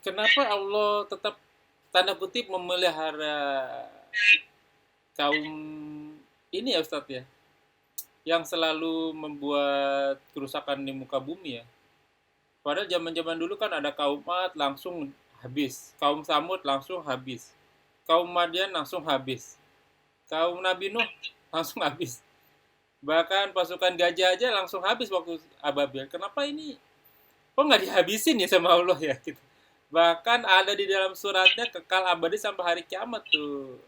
kenapa Allah tetap tanda kutip memelihara kaum ini ya Ustadz ya, yang selalu membuat kerusakan di muka bumi ya. Padahal zaman-zaman dulu kan ada kaum Ad langsung habis, kaum Samud langsung habis, kaum Madian langsung habis, kaum Nabi Nuh langsung habis. Bahkan pasukan gajah aja langsung habis waktu Ababil. Kenapa ini kok nggak dihabisin ya sama Allah ya gitu. Bahkan ada di dalam suratnya kekal abadi sampai hari kiamat tuh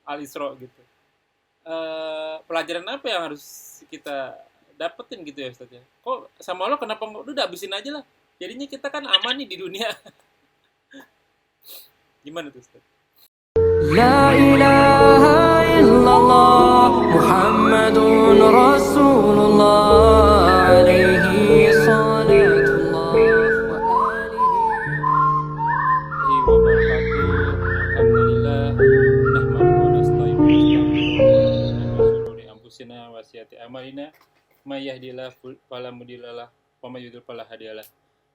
Al-Isra gitu. Pelajaran apa yang harus kita dapetin gitu ya Ustaz ya? Kok sama Allah kenapa nggak udah habisin aja lah? Jadinya kita kan aman nih di dunia. Gimana tuh Ustaz? لا إله إلا الله محمد رسول الله عليه صلاة الله Wabarakatuh. Alhamdulillah. Nahmaduhu wa nasta'inu wa nastaghfiruh wa shururi anfusina wa sayyiati a'malina. May yahdihillahu fala mudhillalah wa may yudhlil fala hadiyalah.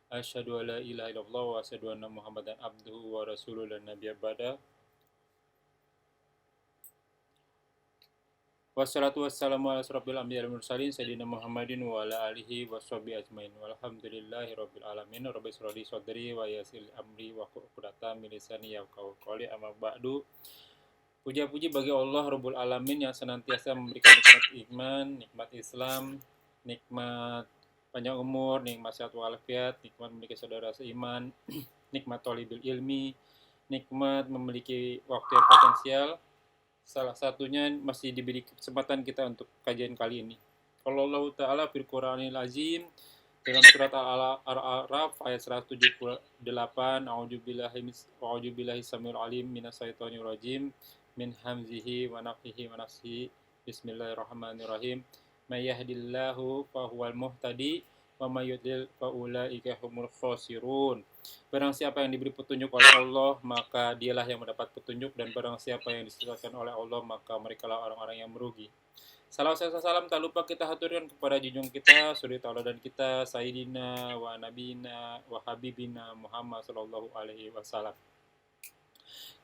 Asyhadu an la ilaha illallah wa asyhadu anna Muhammadan abduhu wa rasuluhu la nabiyya ba'da. Wassalatu wassalamu ala asrofil anbiya'i wal mursalin sayyidina Muhammadin wa ala alihi washabihi ajmain. Walhamdulillahi rabbil alamin. Rabbi shrah li sadri wa yassir li amri wa hlul 'uqdatam min lisani yafqahu qawli. Amma ba'du. Puja-puji bagi Allah Rabbul Alamin yang senantiasa memberikan nikmat iman, nikmat Islam, nikmat panjang umur, nikmat sehat walafiat, nikmat memiliki saudara seiman, nikmat thalibul ilmi, nikmat memiliki waktu yang potensial. Salah satunya masih diberi kesempatan kita untuk kajian kali ini. Kalau Allah Ta'ala fil Qur'anil Azim dalam surat Al-A'raf ayat 178, A'udzubillahi samil alim minasyaitonir rajim min hamzihi wa nafthihi wa nafsihi. Bismillahirrahmanirrahim. May yahdihillahu fahuwal muhtadi wa may yudlil fa ulaika humul khasirun. Barang siapa yang diberi petunjuk oleh Allah, maka dialah yang mendapat petunjuk, dan barang siapa yang disesatkan oleh Allah, maka merekalah orang-orang yang merugi. Salam tak lupa kita haturkan kepada junjung kita, suri tauladan kita, Sayyidina wa Nabina wa Habibina Muhammad sallallahu alaihi wasallam.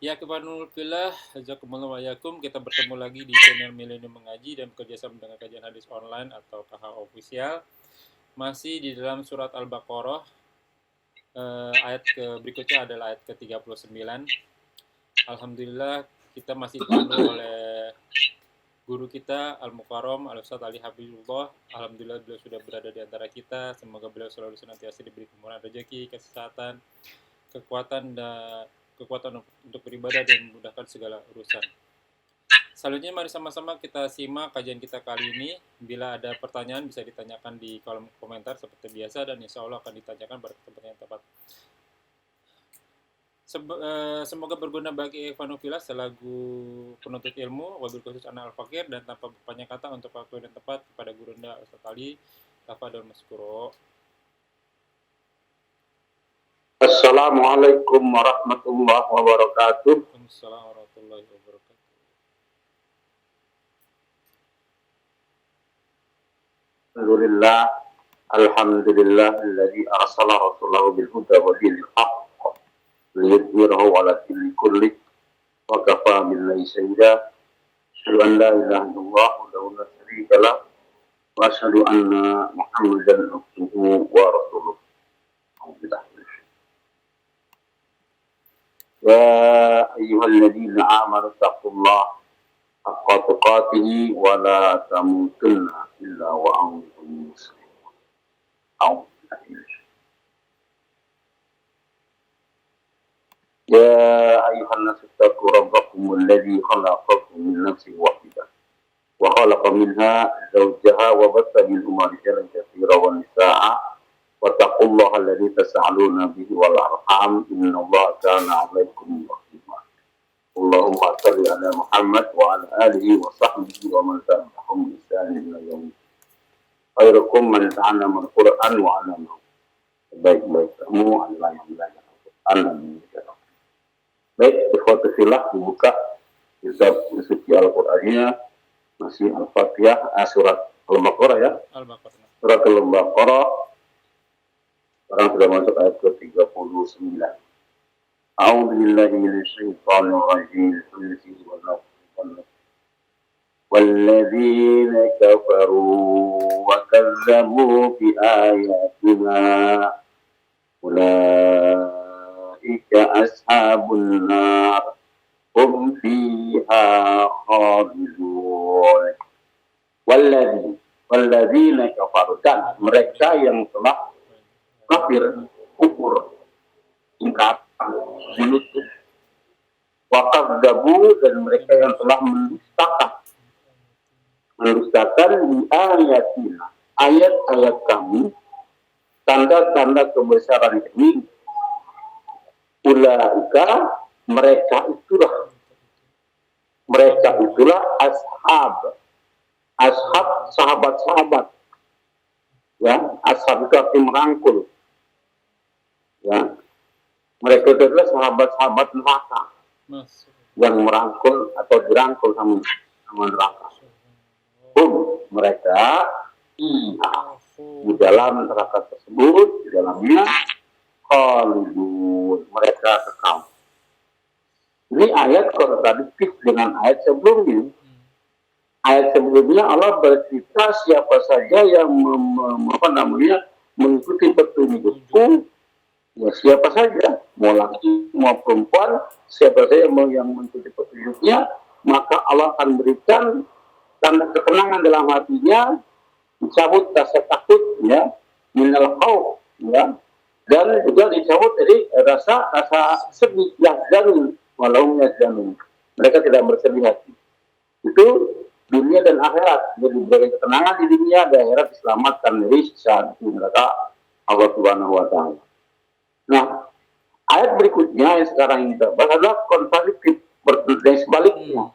Ya kebanul fillah, jazakumullah wa yakum. Kita bertemu lagi di channel Milenium Mengaji dan bekerjasama dengan kajian hadis online atau KH Official. Masih di dalam surat Al-Baqarah. Ayat berikutnya adalah ayat ke-39. Alhamdulillah kita masih dipandu oleh guru kita Al-Mukarram Al-Ustadz Ali Habibullah. Alhamdulillah beliau sudah berada di antara kita. Semoga beliau selalu senantiasa diberi kemurahan rezeki, kesehatan, kekuatan untuk beribadah dan memudahkan segala urusan. Selanjutnya mari sama-sama kita simak kajian kita kali ini. Bila ada pertanyaan bisa ditanyakan di kolom komentar seperti biasa, dan insya Allah akan ditanyakan pada tempat yang tepat. Semoga berguna bagi Ikhwanufillah selaku penuntut ilmu, wabil khusus anak al-fakir, dan tanpa berpanjang kata untuk waktu dan tempat kepada Gurunda Ustadz Ali Tafadhol Maskuro. Assalamualaikum warahmatullahi wabarakatuh. Waalaikumsalam warahmatullahi wabarakatuh. Alhamdulillah alladzi arsala rasulahu bil huda wa dinil haqq liyudhhirahu 'ala dini kulli wa kafa billahi shahida. Asyhadu an la ilaha illallah wahdahu la syarika lah wa asyhadu anna Muhammadan abduhu wa rasuluh. Ya ayyuhalladzina amanu taqullaha haqqa tuqatih wa la tamutunna illa wa antum muslimun. Ya ayuhan nasu taqu rabbakum alladzi khalaqakum min nafsin wahidah wa khalaqa minha zawjaha wa batha minhuma rijalan katsiran wa nisaa'a wattaqullaha alladzi tas'aluna bihi wal arham innallaha kana 'alaykum raqiba. Allahumma shalli ala Muhammad wa ala alihi wa sahbihi wa man tabi'ahum bi ihsan ila yaumil khairukum man ta'allama al-Qur'an wa 'allamahu. Baik-baik kamu adalah yang belajar Al-Qur'an dan mengajarkan. Baik, ikhwatullah dibuka kitab suci Al-Qur'annya masih Al-Fatihah, surat Al-Baqarah ya. Al-Baqarah. Surat Al-Baqarah sekarang sudah masuk ayat ke-39. أعوذ بالله من الشيطان الرجيم. والذين كفروا وكذبوا بآياتنا أولئك أصحاب النار هم فيها خالدون. Walladzina kafaru, dan mereka yang telah kafir, kufur, ingkar, menutup, wakadzabu, dan mereka yang telah mendustakan di ayatina, ayat-ayat kami, tanda-tanda kebesaran kami. Ulaika, mereka itulah ashab, sahabat-sahabat, ya, ashab itu arti merangkul, ya, mereka itu adalah sahabat-sahabat neraka yang merangkul atau dirangkul sama neraka. Mereka di dalam neraka tersebut, di dalamnya khalidun, mereka kekal. Ini ayat kontradiktif dengan ayat sebelumnya. Ayat sebelumnya Allah bercerita siapa saja yang mengikuti petunjukku, ya siapa saja, mau laki mau perempuan, siapa saja yang mengikuti petunjuknya, maka Allah akan berikan tanda ketenangan dalam hatinya, dicabut rasa takut, ya, minal khauf, ya, dan juga dicabut dari rasa sedih, yahzanun, walau yahzanun, mereka tidak bersedih hati. Itu dunia dan akhirat, jadi beri ketenangan di dunia dan akhirat, diselamatkan dari siksa neraka Allah Subhanahu wa Ta'ala. Nah, ayat berikutnya yang sekarang kita bahas adalah kontradiktif dan sebaliknya,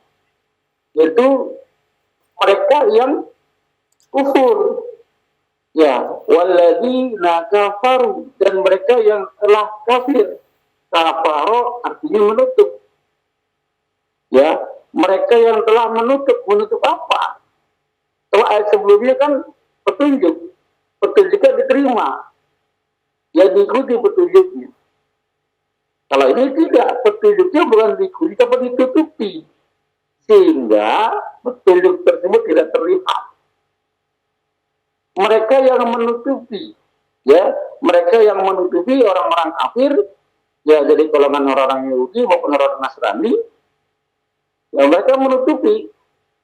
yaitu mereka yang kufur, ya, walladzina kafaru, dan mereka yang telah kafir. Kafaro artinya menutup, ya, mereka yang telah menutup apa? Kalau ayat sebelumnya kan petunjuknya diterima, ya diikuti petunjuknya. Kalau ini tidak, petunjuknya bukan diikuti tapi ditutupi, sehingga petunjuk tersebut tidak terlihat. Mereka yang menutupi, ya, mereka yang menutupi orang-orang kafir, ya, jadi golongan orang-orang Yahudi maupun orang Nasrani, ya, mereka menutupi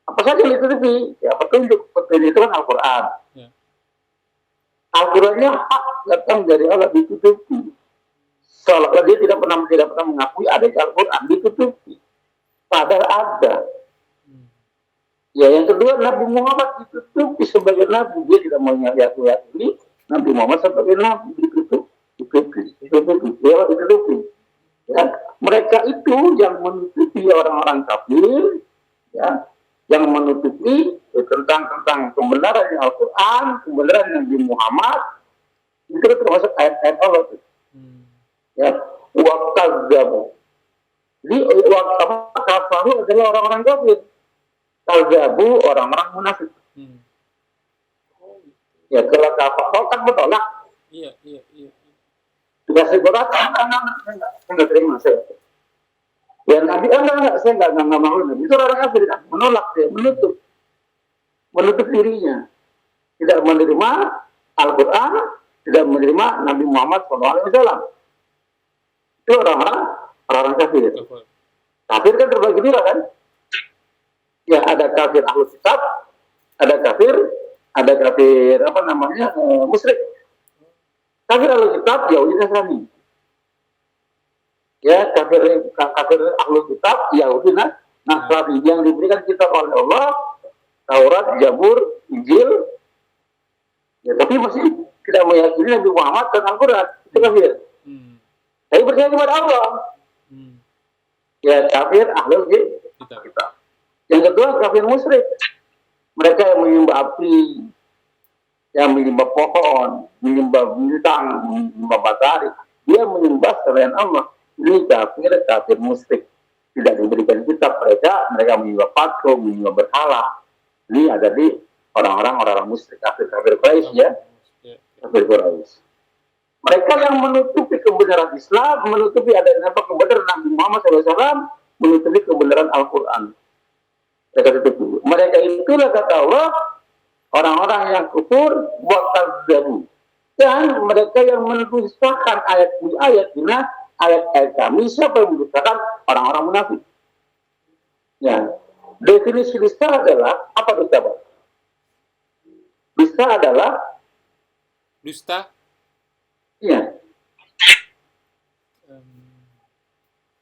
apa saja yang ditutupi, ya, petunjuk itu kan Al-Quran. Ya. Al-Qurannya hak datang dari Allah, ditutupi. Seolah-olah dia tidak pernah mengakui ada Al-Quran, ditutupi. Padahal ada. Ya, yang kedua, Nabi Muhammad ditutupi sebagai Nabi, dia tidak mau yakini Nabi Muhammad sebagai Nabi, ditutupi. Ya, mereka itu yang menutupi orang-orang kafir, ya, yang menutupi tentang kebenaran Al-Quran, kebenaran Nabi Muhammad, itu termasuk ayat-ayat Allah. Ya, wakazzabu. Jadi kafaru adalah orang-orang kafir, kazzabu orang-orang munafik. Ya, kalau kafaru kan bertolak. Iya. Dikasih berat, enggak terima saya. Ya Nabi, enggak, saya enggak mau Nabi. Itu orang kafir, menolak dia, menutup dirinya, tidak menerima Al-Quran, tidak menerima Nabi Muhammad SAW. Itu orang kafir. Kafir kan terbagi dua kan? Ya, ada kafir Ahlul Kitab, ada kafir musyrik. Kafir Ahlul Kitab, Yahudi Nasrani. Ya, kafir Ahlul Kitab, Yahudi Nasrani yang diberikan kitab oleh Allah, Taurat, Zabur, Injil. Ya, tapi masih tidak meyakini Nabi Muhammad dan Al-Quran. Itu kafir. Tapi percaya kepada Allah. Ya, kafir Ahlul Kitab. Yang kedua, kafir musyrik. Mereka yang menyembah api, yang menyembah pohon, menyembah bintang, menyembah matahari, dia menyembah selain Allah. Ini kafir musyrik, tidak diberikan kitab mereka menyembah patung, menyembah berhala. Ini ada di orang-orang musyrik, kafir Quraisy, ya, kafir Quraisy. Mereka yang menutupi kebenaran Islam, menutupi adanya kebenaran Nabi Muhammad SAW, menutupi kebenaran Al-Quran. Mereka itulah kata Allah, orang-orang yang kufur wakadzzabu. Dan mereka yang mendustakan ayat kami, siapa yang mendustakan? Orang-orang munafik. Ya. Definisi dusta adalah apa dusta, Pak? Dusta adalah Dusta? iya.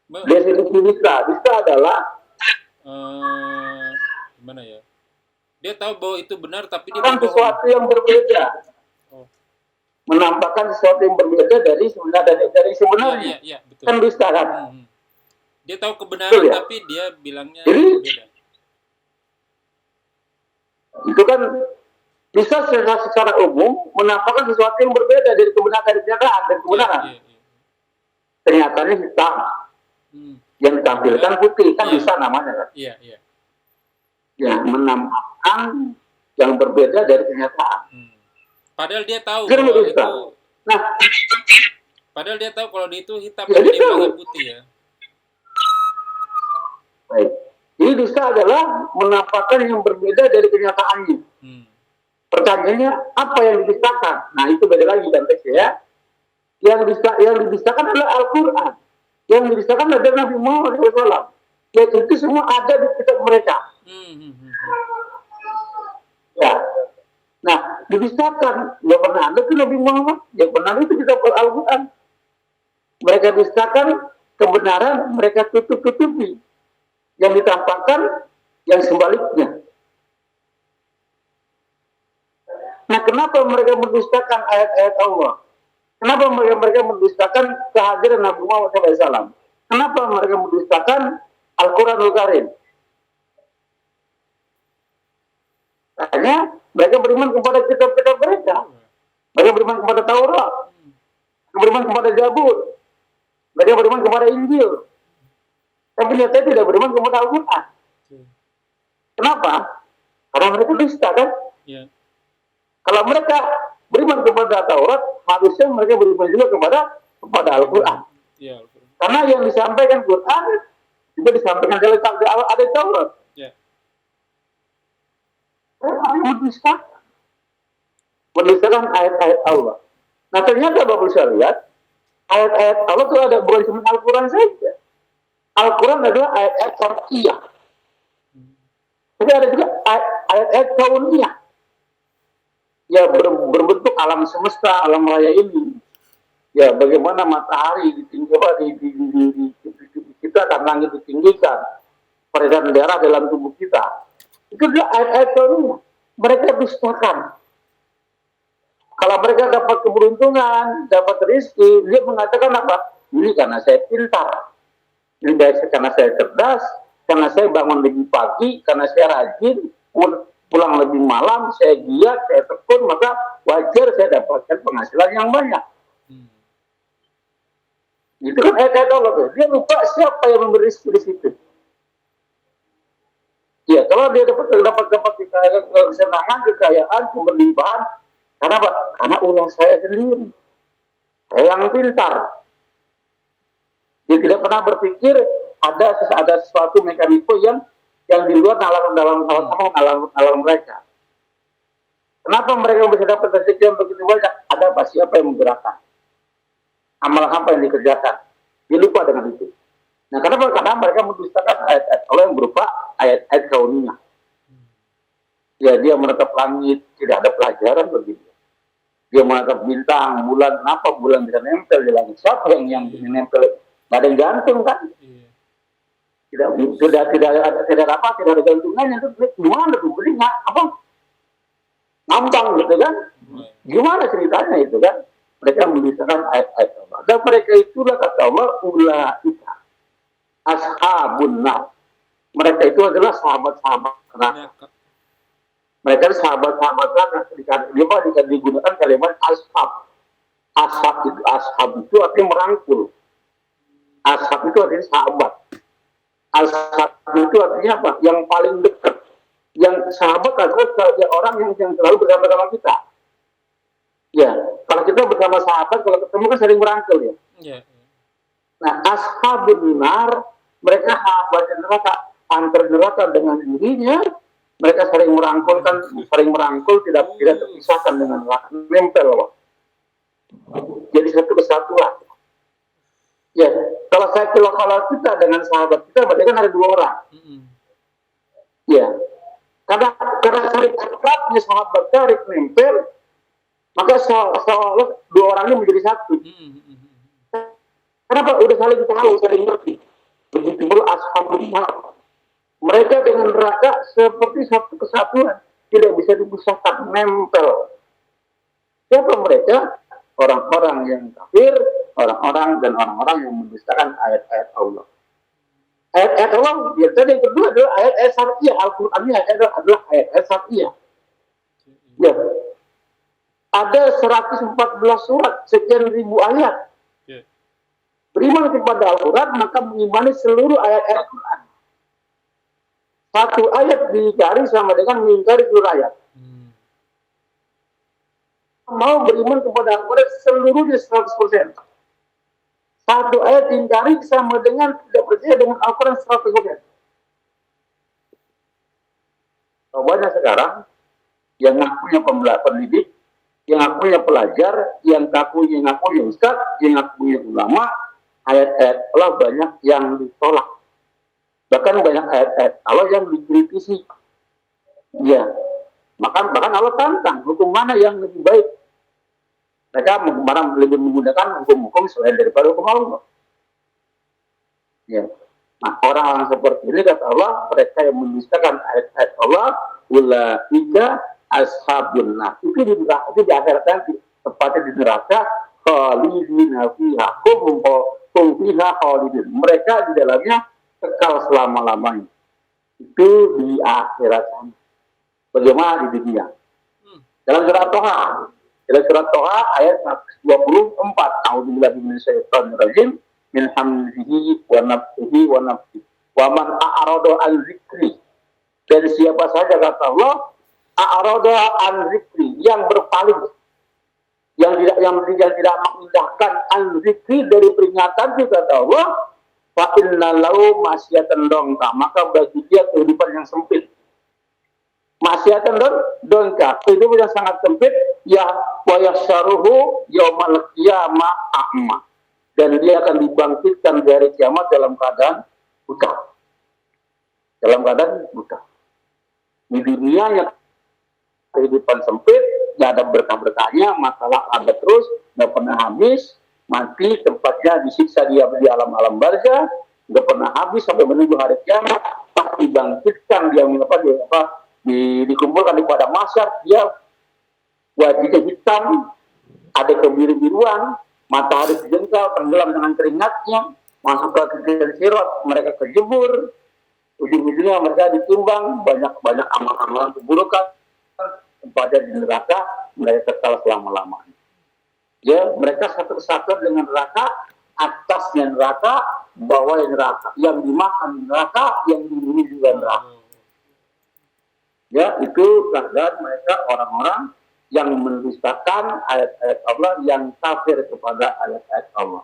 Mbak, Definisi dusta adalah gimana ya? Dia tahu bahwa itu benar tapi dia menampakkan berbohong. sesuatu yang berbeda. Oh. Menampakkan sesuatu yang berbeda dari sebenarnya. Iya, betul. Kan dusta kan? Dia tahu kebenaran Betul, ya? tapi dia bilangnya Jadi, berbeda. itu kan bisa secara umum menampakkan sesuatu yang berbeda dari kebenaran, dari kenyataan dan kebenaran. Iya. Kenyataannya hitam, yang ditampilkan putih, kan Iya. bisa namanya kan? Iya. Ya, menampakkan yang berbeda dari kenyataan. Padahal dia tahu Kan bahwa dusta. itu, Nah, padahal dia tahu kalau itu hitam Jadi tapi dia tahu. bilangnya putih ya. baik. Jadi dusta adalah menampakkan yang berbeda dari kenyataannya. Pertanyaannya apa yang didustakan? Nah, itu beda lagi konteksnya ya. Yang didustakan adalah Al-Quran. Yang didustakan adalah Nabi Muhammad SAW. Dan itu semua ada di kitab mereka. Ya. Nah, didustakan. Yang pernah ada itu Nabi Muhammad. Yang pernah ada itu kitab Al-Quran. Mereka dustakan kebenaran, mereka tutup-tutupi. Yang ditampakkan, yang sebaliknya. Nah, kenapa mereka mendustakan ayat-ayat Allah? Kenapa mereka mendustakan kehadiran Nabi Muhammad SAW? Kenapa mereka mendustakan Al-Quranul Karim? Karena mereka beriman kepada kitab-kitab mereka. Mereka beriman kepada Taurat. Mereka beriman kepada Zabur. Mereka beriman kepada Injil. Tapi nyatanya tidak beriman kepada Al-Quran. Kenapa? Karena mereka dusta kan? Iya. Kalau mereka beriman kepada Taurat, harusnya mereka beriman juga kepada Al-Quran. Iya. Karena yang disampaikan Quran juga disampaikan ada Taurat. Iya. Mendustakan ayat-ayat Allah. Nah, ternyata Bapak bisa lihat ayat-ayat Allah itu ada bukan cuma Al-Quran saja. Al-Quran adalah ayat-ayat syar'iyah. Tapi ada juga ayat-ayat kauniyah. Ya, berbentuk alam semesta, alam raya ini. Ya, bagaimana matahari kita akan langit ditinggikan, peredaran darah dalam tubuh kita. Itu adalah ayat-ayat kauniyah. Mereka dustakan. Kalau mereka dapat keberuntungan, dapat rezeki, dia mengatakan apa? Ini karena saya pintar, ini karena saya cerdas, karena saya bangun lebih pagi, karena saya rajin, pulang lebih malam, saya giat, saya tekun, maka wajar saya dapatkan penghasilan yang banyak. Itu kan ayat-ayat Allah. Dia lupa siapa yang memberi rezeki di situ. Ya, kalau dia dapat kesenangan, kekayaan, keberlimpahan, karena apa? Karena ulah saya sendiri. Saya yang pintar. Dia tidak pernah berpikir ada sesuatu mekanisme yang di luar nalar mereka. Kenapa mereka bisa dapat rezeki yang begitu banyak? Ada apa? Siapa yang menggerakkan? Amal apa yang dikerjakan? Dia lupa dengan itu. Nah, kenapa? Karena mereka mendustakan ayat-ayat Allah yang berupa ayat-ayat kauniyah. Ya, dia menatap langit, tidak ada pelajaran begitu. Dia menatap bintang, bulan, kenapa bulan bisa nempel di langit? Siapa yang nempel? Tidak ada yang gantung kan? Tidak ada gantungannya. Gimana tuh? Beli apa? Ngambang gitu kan? Gimana ceritanya itu kan? Mereka mendustakan ayat-ayat Allah. Dan mereka itulah kata Allah, ulaika ashabun nar. Mereka itu adalah sahabat-sahabat neraka. Mereka adalah sahabat-sahabat neraka. Digunakan kalimat ashab. Ashab itu artinya merangkul. Ashab itu artinya sahabat. Ashab itu artinya apa? Yang paling dekat. Yang sahabat adalah orang yang selalu bersama-sama kita. Ya, Kalau kita bersama sahabat, kalau ketemu kan sering merangkul ya. Iya. Nah, ashabun nar, mereka sahabat neraka, antar neraka dengan dirinya, mereka sering merangkul, tidak terpisahkan dengan neraka, nempel loh. Jadi satu kesatuan. Ya, kalau kita dengan sahabat kita, berarti kan ada dua orang. Ya, karena saling akrabnya sahabat tarik nempel, maka seolah dua orang ini menjadi satu. Kenapa? Udah saling tahu, saling ngerti. Begitu pula ashabul nar. Mereka dengan neraka seperti satu kesatuan, tidak bisa dipisahkan, nempel. Siapa mereka? Orang-orang yang kafir, orang-orang yang mendustakan ayat-ayat Allah. Ayat-ayat Allah, yang kedua adalah ayat-ayat syariah. Al-Qur'annya adalah ayat-ayat syariah. Ya. Ada 114 surat, sekian ribu ayat. Beriman kepada Al-Quran, maka mengimani seluruh ayat-ayat Quran. Satu ayat diingkari sama dengan mengingkari seluruh ayat. Mau beriman kepada Al-Quran seluruhnya 100%. Satu ayat diingkari sama dengan tidak percaya dengan Al-Quran 100%. Banyak sekarang yang ngakunya pendidik, yang ngakunya pelajar, yang ngakunya ustaz, yang ngakunya ulama, ayat-ayat Allah banyak yang ditolak. Bahkan banyak ayat-ayat Allah yang dikritisi. Ya, bahkan Allah tantang hukum mana yang lebih baik. Mereka lebih menggunakan hukum-hukum selain daripada hukum Allah. Ya. Nah, orang-orang seperti ini kata Allah, mereka yang mendustakan ayat-ayat Allah, ulaika ashabun nar. Itu di akhirat nanti, tepatnya di neraka, khalidina fiha, hum fiha khalidin. Mereka di dalamnya kekal selama-lamanya. Itu di akhirat nanti. Bagaimana di dunia? Dalam surat Toha ayat 124. A'udzubillahi minasyaitonir rajim. Min hamzihi wa nafthihi wa nafthihi. Wa man a'rada an zikri. Dan siapa saja kata Allah, a'rada an zikri, yang berpaling, yang tidak mengindahkan an zikri dari peringatan itu kata Allah, fa inna lahu masyatan dongka, maka bagi dia kehidupan yang sempit. Masyatan dongka, kehidupan yang sangat sempit, ya wa yahsyaruhu yaumal qiyamah a'ma. Dan dia akan dibangkitkan dari kiamat dalam keadaan buta. Dalam keadaan buta. Di dunianya kehidupan sempit, tidak ada berkah-berkahnya, masalah ada terus, tidak pernah habis, mati tempatnya disiksa dia di alam-alam barzah, tidak pernah habis sampai menuju hari kiamat, pasti dibangkitkan dia dikumpulkan di padang mahsyar, dia wajahnya hitam, ada kebiru-biruan, matahari terjengkal, tenggelam dengan keringatnya, masuk ke sirat, mereka kejebur, ujung-ujungnya mereka ditimbang, banyak amal-amalan keburukan, tempatnya di neraka, mereka kekal selama-lamanya. Ya, mereka satu kesatuan dengan neraka, atasnya neraka, bawahnya neraka, yang dimakan neraka, yang dihuni juga neraka. Ya, itu keadaan mereka orang-orang yang mendustakan ayat-ayat Allah, yang kafir kepada ayat-ayat Allah.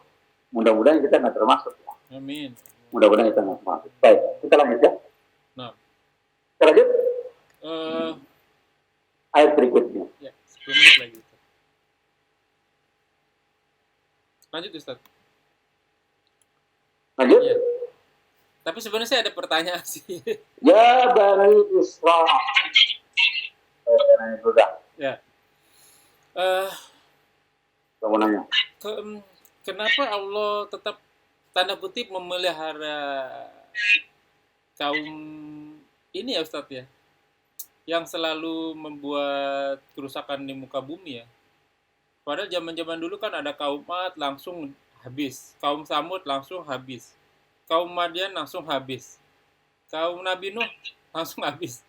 Mudah-mudahan kita nggak termasuk. Ya. Amin. Mudah-mudahan kita nggak termasuk. Baik, kita lanjut ya. Nah. Kita lanjut. Ayat berikutnya. Ya, 10 menit lagi. Lanjut Ustaz. Lanjut. Ya. Tapi sebenarnya saya ada pertanyaan sih. Ya Bani Israel. Ya. Nanya. Kenapa Allah tetap tanda kutip memelihara kaum ini ya Ustadz ya, yang selalu membuat kerusakan di muka bumi ya? Padahal zaman-zaman dulu kan ada kaum Ad langsung habis, kaum Samud langsung habis, kaum Madian langsung habis, kaum Nabi Nuh langsung habis.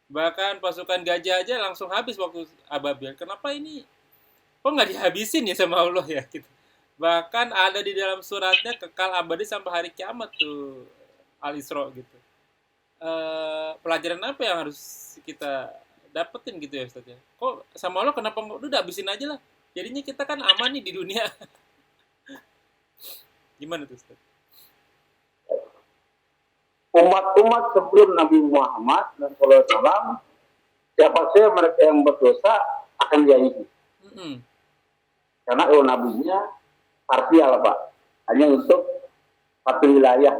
Bahkan pasukan gajah aja langsung habis waktu Ababil. Kenapa ini kok nggak dihabisin ya sama Allah ya? Gitu. Bahkan ada di dalam suratnya kekal abadi sampai hari kiamat tuh, Al-Isra gitu. Pelajaran apa yang harus kita dapetin gitu ya Ustaz ya? Kok sama Allah kenapa udah habisin aja lah? Jadinya kita kan aman nih di dunia. Gimana tuh Ustaz? Umat-umat sebelum Nabi Muhammad SAW, siapa saja mereka yang berdosa akan diampuni. Mm-mm. Karena kalau nabinya parsial Pak, hanya untuk satu wilayah,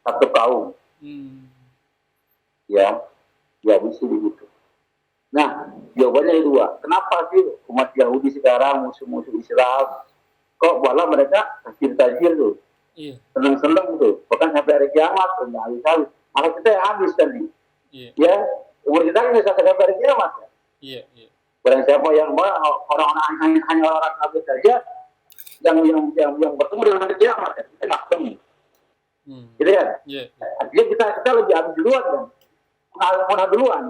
satu kaum, ya bisa begitu. Nah, jawabannya dua. Kenapa sih umat Yahudi sekarang musuh-musuh Islam kok malah mereka tajir-tajir tuh, seneng-seneng tuh, bahkan sampai hari kiamat tuh nggak habis-habis. Malah kita yang habis tadi, ya umur kita ini sampai hari kiamat ya. Barang siapa yang orang-orang hanya orang kafir saja yang bertemu dengan hari kiamat ya, kita nggak ketemu. Gitu kan? Artinya kita lebih habis duluan kan, mengalah duluan.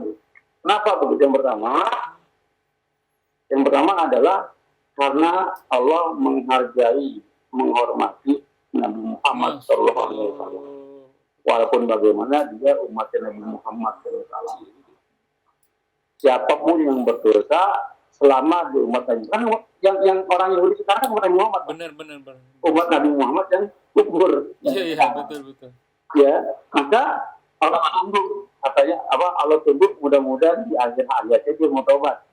Kenapa begitu? Yang pertama adalah karena Allah menghargai, menghormati Nabi Muhammad SAW. Walaupun bagaimana dia umatnya Nabi Muhammad SAW. Siapapun yang berdosa selama di umat Nabi, kan yang orang Yahudi sekarang kan umat Nabi Muhammad. Benar. Umat Nabi Muhammad yang kubur. Iya, betul. Ya, maka Allah tunggu, katanya Allah tunggu mudah-mudahan di akhir hayatnya dia mau tobat.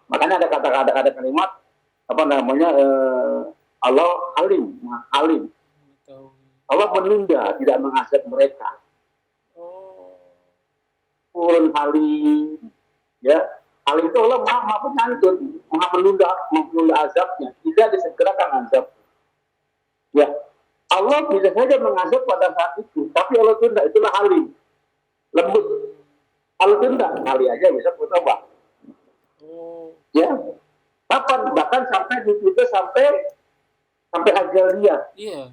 Makanya ada kalimat Allah Halim. Allah menunda, tidak mengazab mereka. Pun Halim, ya Halim itu Allah maha penyantun, maha menunda azabnya, tidak disegerakan azab. Ya, Allah bisa saja mengazab pada saat itu, tapi Allah tunda, itulah Halim, lembut. Allah tunda, kali aja bisa bertobat. Ya, kapan? Bahkan sampai itu sampai ajal dia. Iya.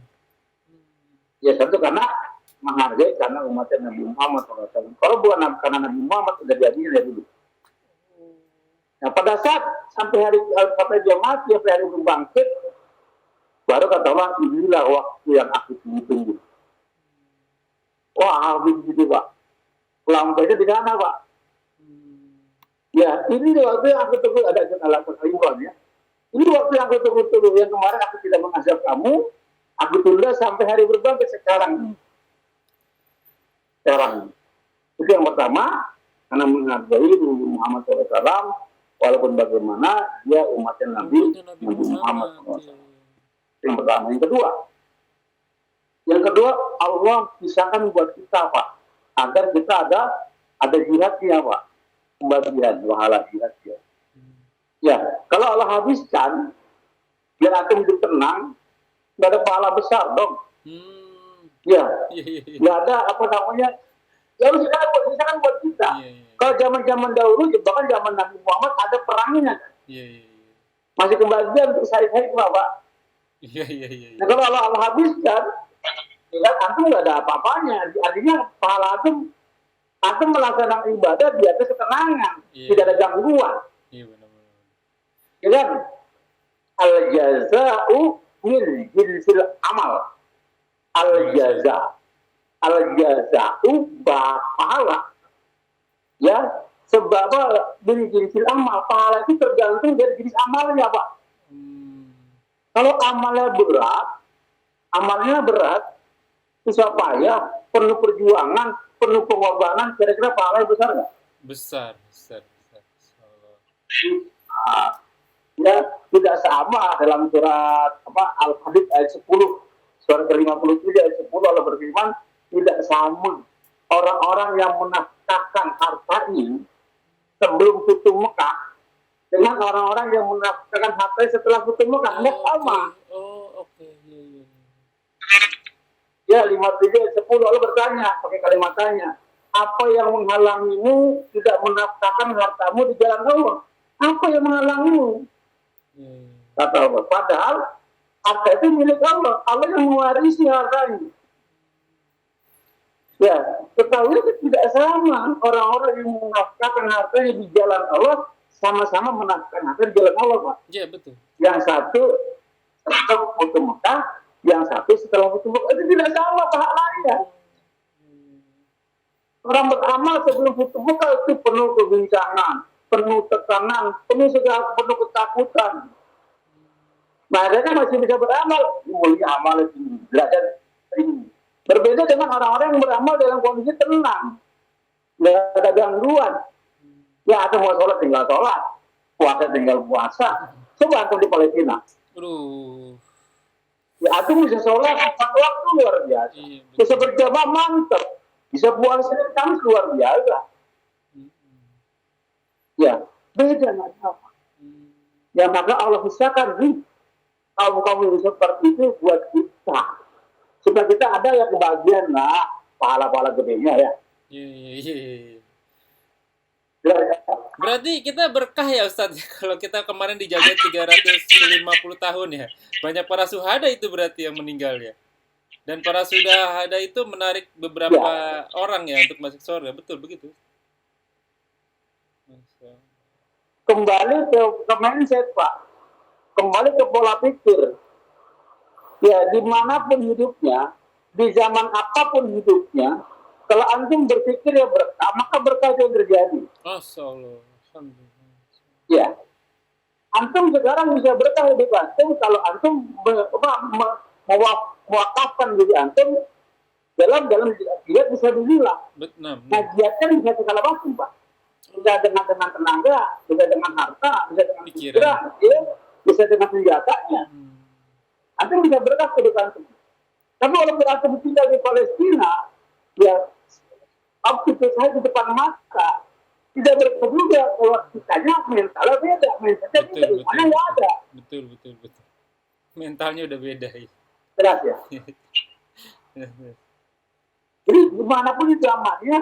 Ya tentu karena menghargai, karena umatnya Nabi Muhammad SAW. Kalau bukan karena Nabi Muhammad sudah diadili dari dulu. Nah pada saat sampai dia mati, sampai hari berbangkit, baru kata Allah, inilah waktu yang aku tunggu. Wah habis gitu Pak. Lampainya di sana Pak. Ya, ini waktu yang aku tunggu, ada alasan Al-Imran ya. Ini waktu yang aku tunggu, yang kemarin aku tidak mengazab kamu, aku tunda sampai hari berbangkit sekarang. Itu yang pertama, karena menghargai Nabi Muhammad SAW, walaupun bagaimana dia umatnya Nabi Muhammad SAW. Yang pertama. Yang kedua, Allah pisahkan buat kita Pak, agar kita ada jihadnya Pak. Pembagian pahala jihadnya. Ya, kalau Allah habiskan biar aku hidup tenang, nggak ada pahala besar dong. Ya, nggak ada ya misalkan buat kita. Kalau zaman dahulu, bahkan zaman Nabi Muhammad ada perangnya. Masih kebagian untuk saya Pak. Nah kalau Allah habiskan, ya antum nggak ada apa-apanya. Artinya pahala antum melaksanakan ibadah di atas ketenangan, tidak ada gangguan. Ya kan? Al-jaza'u min jinsil amal. Al-jaza'u pahala. Ya, sebab min jinsil amal, pahala itu tergantung dari jenis amalnya, Pak. Kalau amalnya berat, susah payah, penuh perjuangan, penuh pengorbanan, kira-kira pahala besar nggak? Besar. Ya, tidak sama dalam surat Al-Hadid ayat 10, surat ke-57 ayat 10 Allah berfirman, tidak sama orang-orang yang menafkahkan hartanya sebelum Futuh Mekah dengan orang-orang yang menafkahkan hartanya setelah Futuh Mekah. Nggak sama. Ya, 57 ayat 10 Allah bertanya pakai kalimat tanya, apa yang menghalangimu tidak menafkahkan hartamu di jalan Allah? Apa yang menghalangimu? Kata Allah, padahal harta itu milik Allah. Allah yang mewarisi hartanya. Ya, ketahui tidak sama orang-orang yang menafkahkan hartanya di jalan Allah sama-sama menafkahkan harta di jalan Allah, Pak. Iya, betul. Yang satu setelah Futuh Mekah, yang satu setelah Futuh Mekah, itu tidak sama pahalanya. Orang beramal sebelum Futuh Mekah itu penuh kebincangan, penuh tekanan, penuh ketakutan. Nah, mereka masih bisa beramal. Mulia amal tinggi, derajat tinggi. Berbeda dengan orang-orang yang beramal dalam kondisi tenang, nggak ada gangguan. Ya, atau mau sholat tinggal sholat, puasa tinggal puasa. Coba antum di Palestina. Aduh. Ya, antum bisa sholat 4 waktu luar biasa. Iya, betul. Bisa berjamaah mantap. Bisa puasa Senin Kamis luar biasa. Ya, beda nggak apa. Ya, maka Allah usahakan kaum yang seperti itu buat kita. Supaya kita ada ya kebahagiaan lah, pahala-pahala gedenya ya. Iya. Ya, Berarti kita berkah ya Ustadz kalau kita kemarin dijaga 350 tahun ya. Banyak para syuhada itu berarti yang meninggal ya. Dan para syuhada itu menarik beberapa orang ya untuk masuk surga. Betul begitu. kembali ke mindset Pak. Kembali ke pola pikir. Ya, dimanapun hidupnya, di zaman apapun hidupnya, kalau antum berpikir ya berkah, maka berkah itu terjadi. Masya Allah. Ya, antum sekarang bisa berkah hidup antum kalau antum mewakafkan diri antum dalam jihad bisa dibilang. Betul. Nah, jihad kan bisa segala macam Pak. Bisa dengan tenaga, bisa dengan harta, bisa dengan pikiran, ya, bisa dengan senjatanya. Antum bisa berkah hidup antum. Tapi walaupun antum tinggal di Palestina, ya, itu saya di depan mata, tidak berkah juga kalau kitanya mentalnya beda, mentalnya beda, mana nggak ada. Betul. Mentalnya udah beda ya. Jelas ya. Jadi dimanapun di zamannya,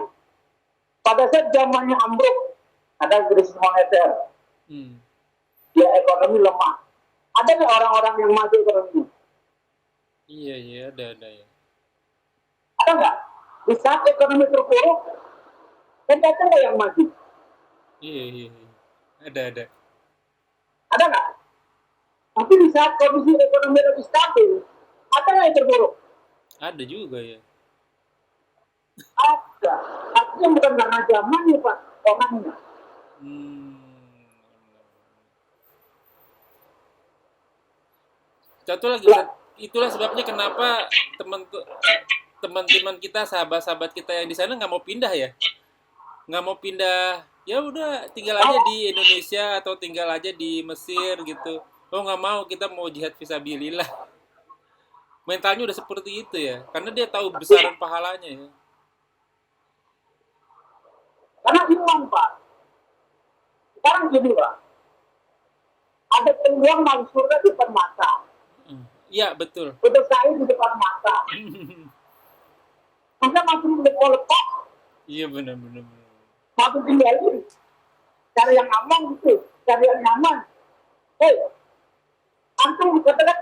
pada saat zamannya ambruk, ada krisis moneter, ya ekonomi lemah. Ada nggak orang-orang yang maju ekonomi? Iya, ada ya. Ada nggak? Di saat ekonomi terpuruk, kan ada nggak yang maju? Iya. Ada. Ada nggak? Tapi di saat kondisi ekonomi lebih stabil, ada nggak yang terpuruk? Ada juga ya. Ada. Artinya bukan karena zamannya Pak, orangnya. Satu lagi, itulah sebabnya kenapa teman-teman kita, sahabat-sahabat kita yang di sana nggak mau pindah ya, nggak mau pindah. Ya udah tinggal aja di Indonesia atau tinggal aja di Mesir gitu. Oh nggak mau, kita mau jihad fisabilillah. Mentalnya udah seperti itu ya, karena dia tahu besaran pahalanya ya. Karena iman Pak. Sekarang gini Pak, ada peluang masuk surga di depan mata. Iya betul. Udah saya di depan mata. Masa masuk di lepas? Iya benar. Masuk tinggalin. Cari yang aman gitu, cari yang nyaman. Hei, antum katakan,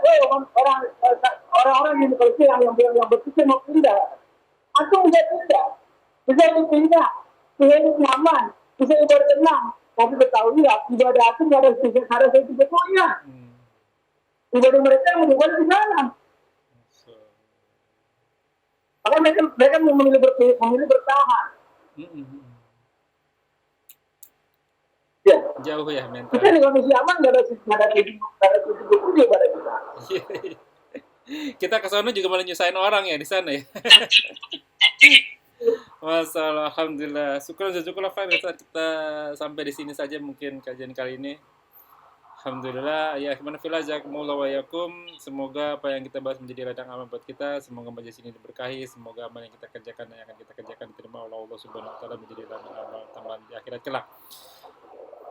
orang-orang yang bekerja yang berpikir mau pindah, antum bisa pindah, bisa nyaman, bisa ibadah tenang. Tapi ketahui ya, ibadah itu nggak ada sebetulnya. Ibadah mereka yang membuat di sana. Maka mereka memilih bertahan. Ya. Jauh ya mental. Kita di kondisi aman nggak ada sebetulnya pada kita. Kita ke sana juga malah nyusahin orang ya di sana ya. Masalah, alhamdulillah. Syukur khair. Kita sampai di sini saja mungkin kajian kali ini. Alhamdulillah. Ya, ikhwanifillah jazakumullah wa yakum. Semoga apa yang kita bahas menjadi ladang amal buat kita. Semoga majelis ini diberkahi. Semoga amal yang kita kerjakan dan yang akan kita kerjakan diterima oleh Allah Subhanahu wa taala menjadi ladang amal tambahan di akhirat kelak.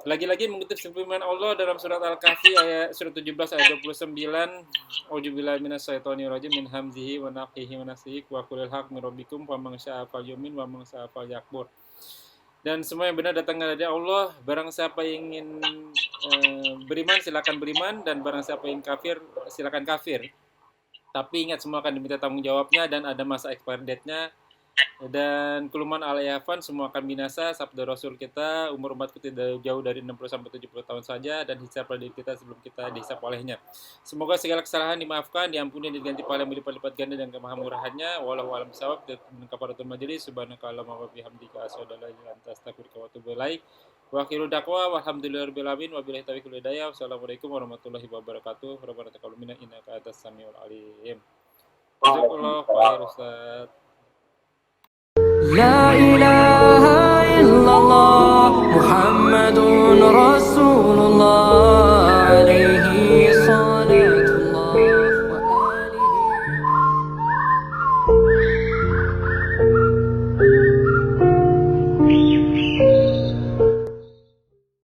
Lagi-lagi mengutip firman Allah dalam surat Al-Kahfi ayat surat 17 ayat 29. Auzubillahi minasyaitonir rajim min hamzihi wa nafthihi wa nafsihi wa qulil haq min rabbikum faman syaa'a falyu'min wa man syaa'a falyakfur. Dan semua yang benar datang dari Allah. Barang siapa yang ingin beriman silakan beriman, dan barang siapa yang kafir silakan kafir. Tapi ingat, semua akan diminta tanggung jawabnya dan ada masa expiry date-nya. Dan kuluman alayafan, semua akan binasa. Sabda Rasul kita, umur umatku tidak jauh dari 60-70 tahun saja, dan hisab pada diri kita sebelum kita dihisab olehnya. Semoga segala kesalahan dimaafkan, diampuni, dan diganti pahala yang berlipat-lipat ganda dan kemahamurahannya. Wallahu a'lam bishawab. Dan kafaratul majelis, subhanakallahumma wa bihamdika asyhadu an la ilaha illa anta astaghfiruka wa atubu ilaik. Wa akhiru da'wa walhamdulillahirabbil alamin wabillahi taufiq wal hidayah. Wassalamualaikum warahmatullahi wabarakatuh. Rabbana taqabbal minna innaka antas samiul alim. Jazakallahu khair Ustaz. لا إله إلا الله محمد رسول الله